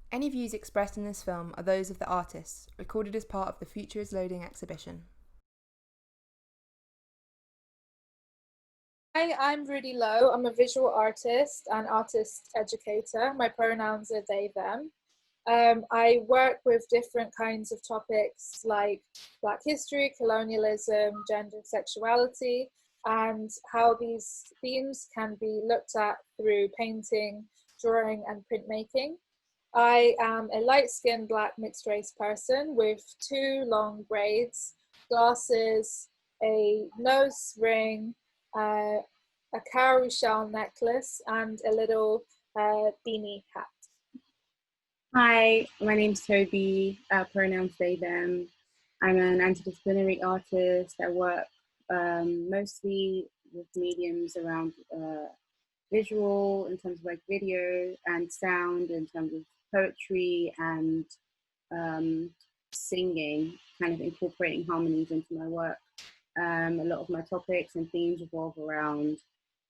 Any views expressed in this film are those of the artists, recorded as part of the Future is Loading exhibition. Hi, I'm Rudy Loewe. I'm a visual artist and artist educator. My pronouns are they, them. I work with different kinds of topics like Black history, colonialism, gender, sexuality, and how these themes can be looked at through painting, drawing, and printmaking. I am a light-skinned Black mixed-race person with two long braids, glasses, a nose ring, uh, a cowrie shell necklace, and a little beanie hat. Hi, my name's Tobi, pronouns they, them. I'm an interdisciplinary artist. I work mostly with mediums around visual, in terms of like video and sound, in terms of poetry and singing, kind of incorporating harmonies into my work. A lot of my topics and themes revolve around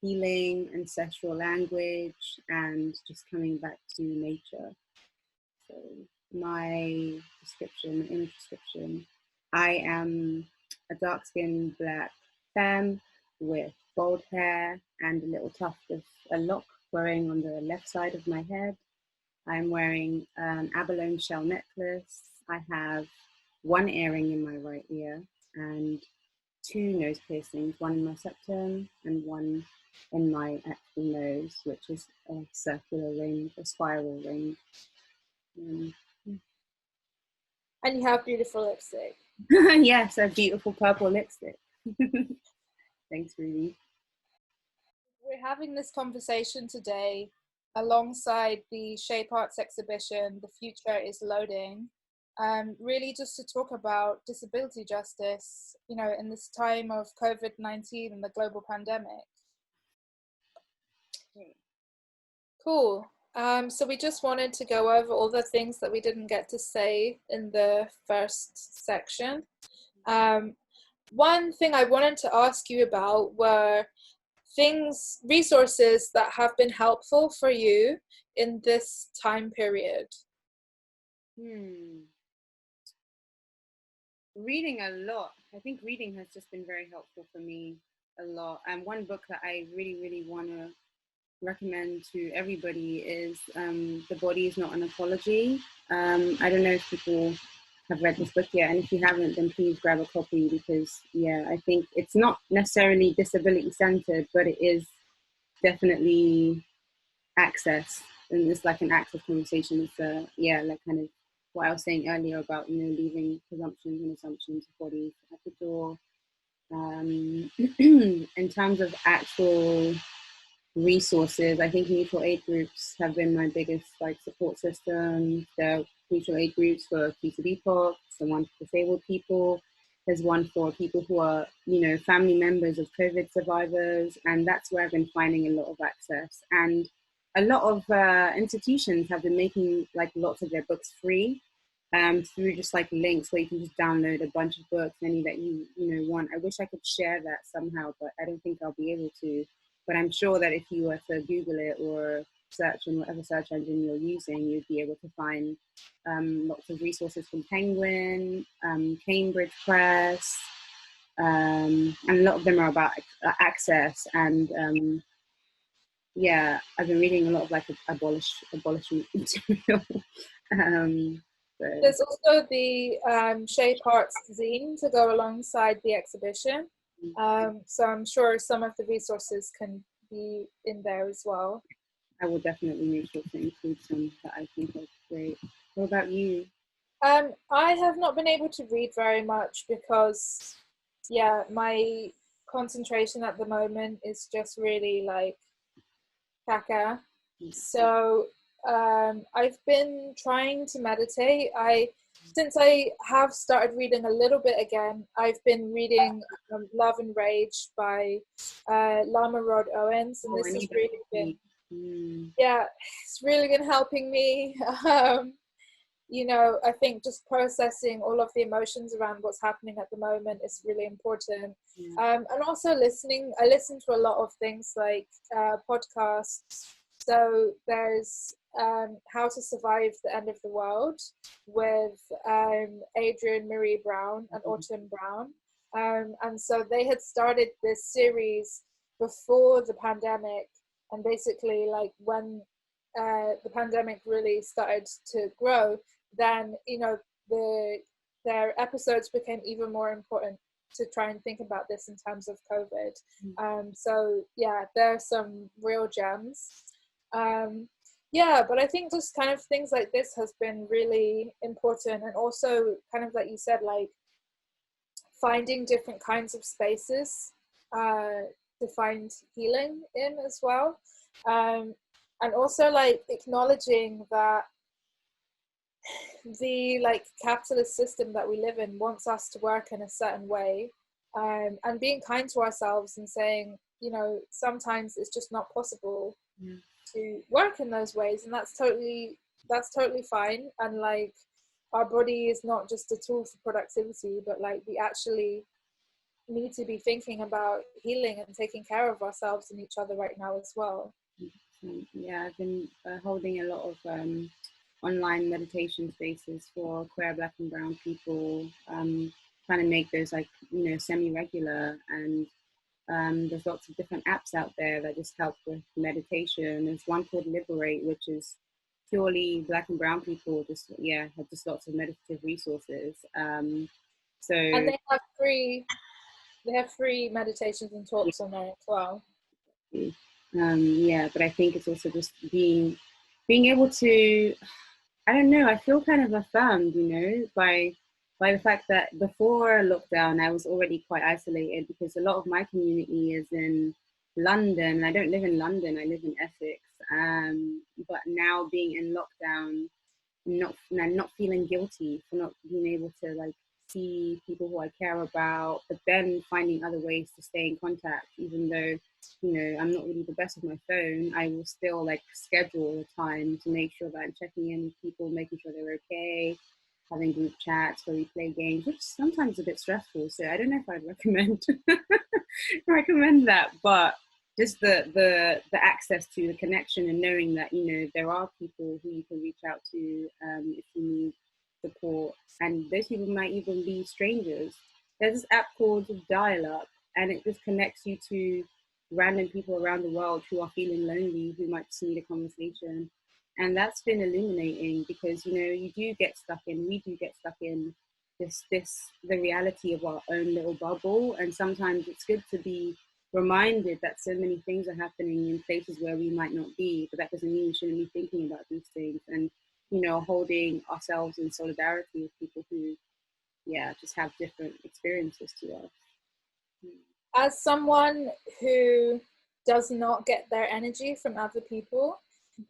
healing, ancestral language, and just coming back to nature. So my description, image description, I am a dark-skinned Black femme with gold hair and a little tuft of a lock growing on the left side of my head. I'm wearing an abalone shell necklace. I have one earring in my right ear and two nose piercings, one in my septum and one in my actual nose, which is a circular ring, a spiral ring. And you have beautiful lipstick. Yes, a beautiful purple lipstick. Thanks, Rudy. We're having this conversation today alongside the Shape Arts exhibition, The Future is Loading, really just to talk about disability justice, you know, in this time of COVID-19 and the global pandemic. Cool. So we just wanted to go over all the things that we didn't get to say in the first section. One thing I wanted to ask you about were resources that have been helpful for you in this time period. Reading a lot. I think reading has just been very helpful for me a lot. And one book that I really, really want to recommend to everybody is The Body is Not an Apology. I don't know if people have read this book yet, and if you haven't, then please grab a copy, because I think it's not necessarily disability centered, but it is definitely access, and it's like an access conversation. It's like kind of what I was saying earlier about leaving presumptions and assumptions of bodies at the door. In terms of actual resources, I think mutual aid groups have been my biggest support system. There are mutual aid groups for BPOC, the one for disabled people. There's one for people who are, family members of COVID survivors, and that's where I've been finding a lot of access. And a lot of institutions have been making lots of their books free through just links where you can just download a bunch of books, any that you want. I wish I could share that somehow, but I don't think I'll be able to. But I'm sure that if you were to Google it or search in whatever search engine you're using, you'd be able to find lots of resources from Penguin, Cambridge Press, and a lot of them are about access. And I've been reading a lot of abolishment material. There's also the Shape Arts zine to go alongside the exhibition. So I'm sure some of the resources can be in there as well. I will definitely make sure to include some that I think are great. What about you? I have not been able to read very much because, my concentration at the moment is just really caca. So I've been trying to meditate. Since I have started reading a little bit again, I've been reading Love and Rage by Lama Rod Owens, and this has really been, it's really been helping me. I think just processing all of the emotions around what's happening at the moment is really important. And also I listen to a lot of things like podcasts. So there's How to Survive the End of the World with Adrian Marie Brown and Autumn Brown. And so they had started this series before the pandemic, and basically like when the pandemic really started to grow, then their episodes became even more important to try and think about this in terms of COVID. So yeah, there are some real gems. Yeah, but I think just kind of things like this has been really important, and also kind of like you said, like finding different kinds of spaces to find healing in as well. And also like acknowledging that the like capitalist system that we live in wants us to work in a certain way, and being kind to ourselves and saying, sometimes it's just not possible to work in those ways, and that's totally fine. And like our body is not just a tool for productivity, but like we actually need to be thinking about healing and taking care of ourselves and each other right now as well. Yeah, I've been holding a lot of online meditation spaces for queer, Black and brown people, trying to make those like, semi-regular. And there's lots of different apps out there that just help with meditation. There's one called Liberate, which is purely Black and brown people, have just lots of meditative resources. And they have free meditations and talks on there as well. But I think it's also just being able to, I don't know, I feel kind of affirmed, by the fact that before lockdown, I was already quite isolated because a lot of my community is in London. I don't live in London, I live in Essex. But now being in lockdown, not feeling guilty for not being able to like see people who I care about, but then finding other ways to stay in contact, even though, I'm not really the best with my phone. I will still like schedule a time to make sure that I'm checking in with people, making sure they're okay, having group chats where we play games, which is sometimes a bit stressful. So I don't know if I'd recommend that, but just the access to the connection and knowing that, there are people who you can reach out to if you need support, and those people might even be strangers. There's this app called Dial Up, and it just connects you to random people around the world who are feeling lonely, who might just need a conversation. And that's been illuminating because, we do get stuck in the reality of our own little bubble. And sometimes it's good to be reminded that so many things are happening in places where we might not be, but that doesn't mean we shouldn't be thinking about these things and, holding ourselves in solidarity with people who, just have different experiences to us. As someone who does not get their energy from other people,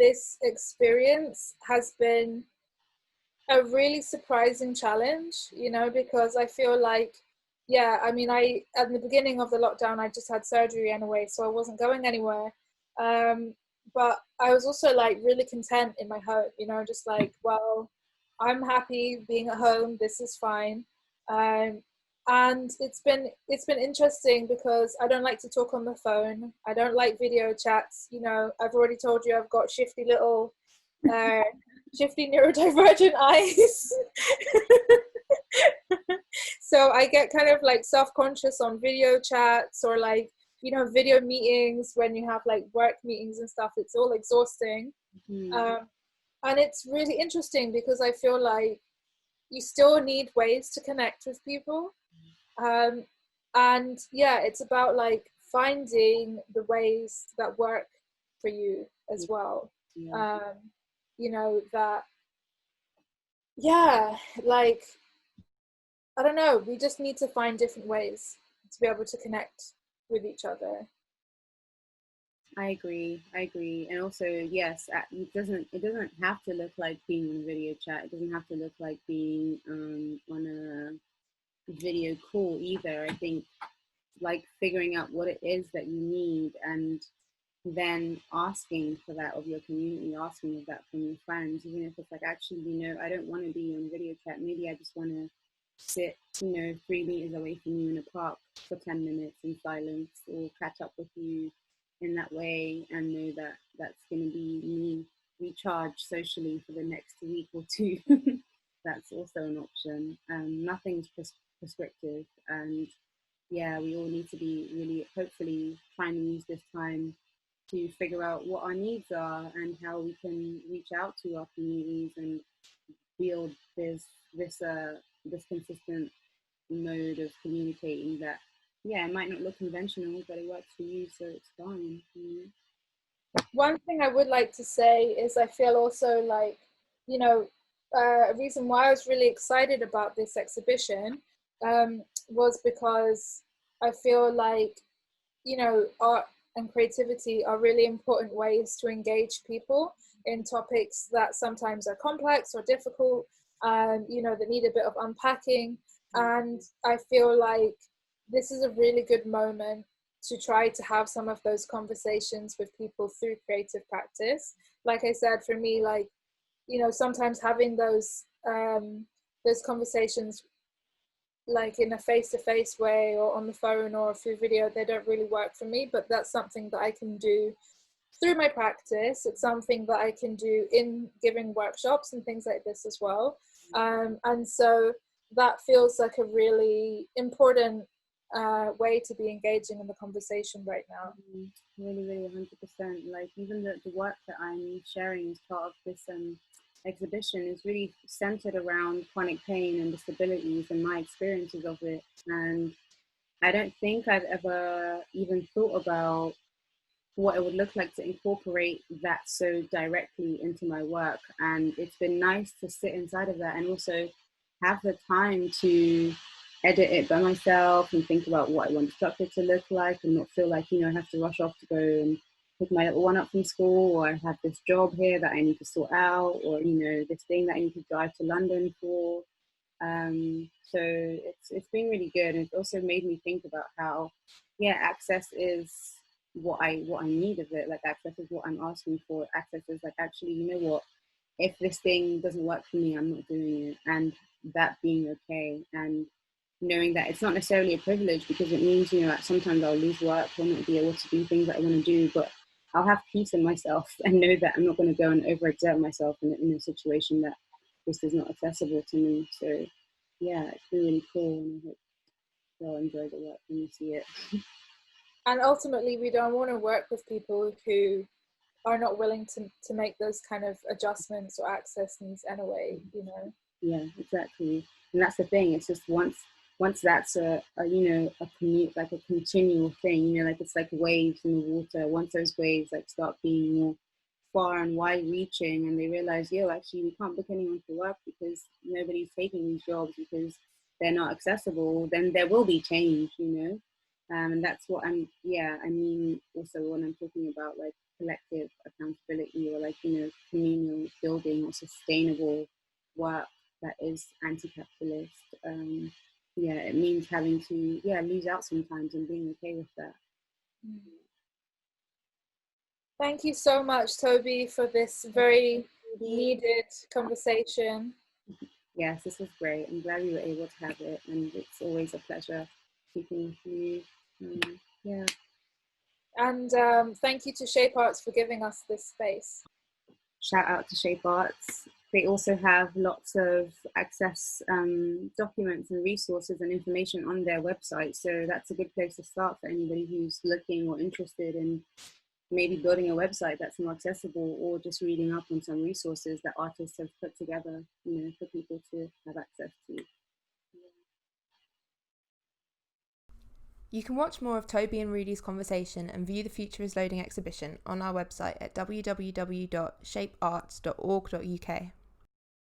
this experience has been a really surprising challenge, because I feel like, at the beginning of the lockdown, I just had surgery anyway, so I wasn't going anywhere. But I was also like really content in my home, just like, well, I'm happy being at home. This is fine. And it's been interesting because I don't like to talk on the phone. I don't like video chats. I've already told you I've got shifty little, shifty neurodivergent eyes. So I get kind of like self-conscious on video chats or like, video meetings when you have like work meetings and stuff. It's all exhausting. And it's really interesting because I feel like you still need ways to connect with people. And it's about like finding the ways that work for you as well. Like, I don't know, we just need to find different ways to be able to connect with each other. I agree. And also, yes, it doesn't have to look like being on a video chat. It doesn't have to look like being on a video call either. I think like figuring out what it is that you need and then asking for that of your community, asking for that from your friends, even if it's like, actually, I don't want to be on video chat. Maybe I just want to sit, 3 meters away from you in a park for 10 minutes in silence, or catch up with you in that way and know that that's going to be me recharge socially for the next week or two. That's also an option. Nothing's prescriptive, and yeah, we all need to be really, hopefully, trying to use this time to figure out what our needs are and how we can reach out to our communities and build this consistent mode of communicating that, yeah, it might not look conventional, but it works for you, so it's fine. One thing I would like to say is I feel also like, a reason why I was really excited about this exhibition was because I feel like, art and creativity are really important ways to engage people in topics that sometimes are complex or difficult, that need a bit of unpacking. And I feel like this is a really good moment to try to have some of those conversations with people through creative practice. Like I said, for me, like, sometimes having those conversations like in a face-to-face way or on the phone or through video, they don't really work for me, but that's something that I can do through my practice. It's something that I can do in giving workshops and things like this as well. And so that feels like a really important way to be engaging in the conversation right now. Really, really 100%. Like even the work that I'm sharing as part of this exhibition is really centered around chronic pain and disabilities and my experiences of it. And I don't think I've ever even thought about what it would look like to incorporate that so directly into my work. And it's been nice to sit inside of that and also have the time to edit it by myself and think about what I want the structure to look like and not feel like, I have to rush off to go and pick my little one up from school, or I have this job here that I need to sort out, or, this thing that I need to drive to London for. So it's been really good. And it's also made me think about how, access is what I need of it. Like access is what I'm asking for. Access is like, actually, you know what? If this thing doesn't work for me, I'm not doing it. And that being okay. And knowing that it's not necessarily a privilege, because it means, that sometimes I'll lose work or not be able to do things that I want to do, but I'll have peace in myself and know that I'm not going to go and overexert myself in a situation that this is not accessible to me. So yeah, it's been really cool, and I hope you'll enjoy the work when you see it. And ultimately, we don't want to work with people who are not willing to make those kind of adjustments or access needs anyway, Yeah, exactly. And that's the thing. It's just once that's a commute, like a continual thing, like it's like waves in the water. Once those waves like start being more far and wide reaching, and they realize, actually we can't book anyone for work because nobody's taking these jobs because they're not accessible, then there will be change, and that's what I mean also when I'm talking about like collective accountability, or like, communal building or sustainable work that is anti-capitalist. It means having to lose out sometimes and being okay with that. Thank you so much, Tobi, for this very needed conversation. Yes, this was great. I'm glad we were able to have it, and it's always a pleasure speaking with you. And thank you to Shape Arts for giving us this space. Shout out to Shape Arts. They also have lots of access documents and resources and information on their website. So that's a good place to start for anybody who's looking or interested in maybe building a website that's more accessible, or just reading up on some resources that artists have put together, for people to have access to. You can watch more of Tobi and Rudy's conversation and view the Future is Loading exhibition on our website at www.shapearts.org.uk.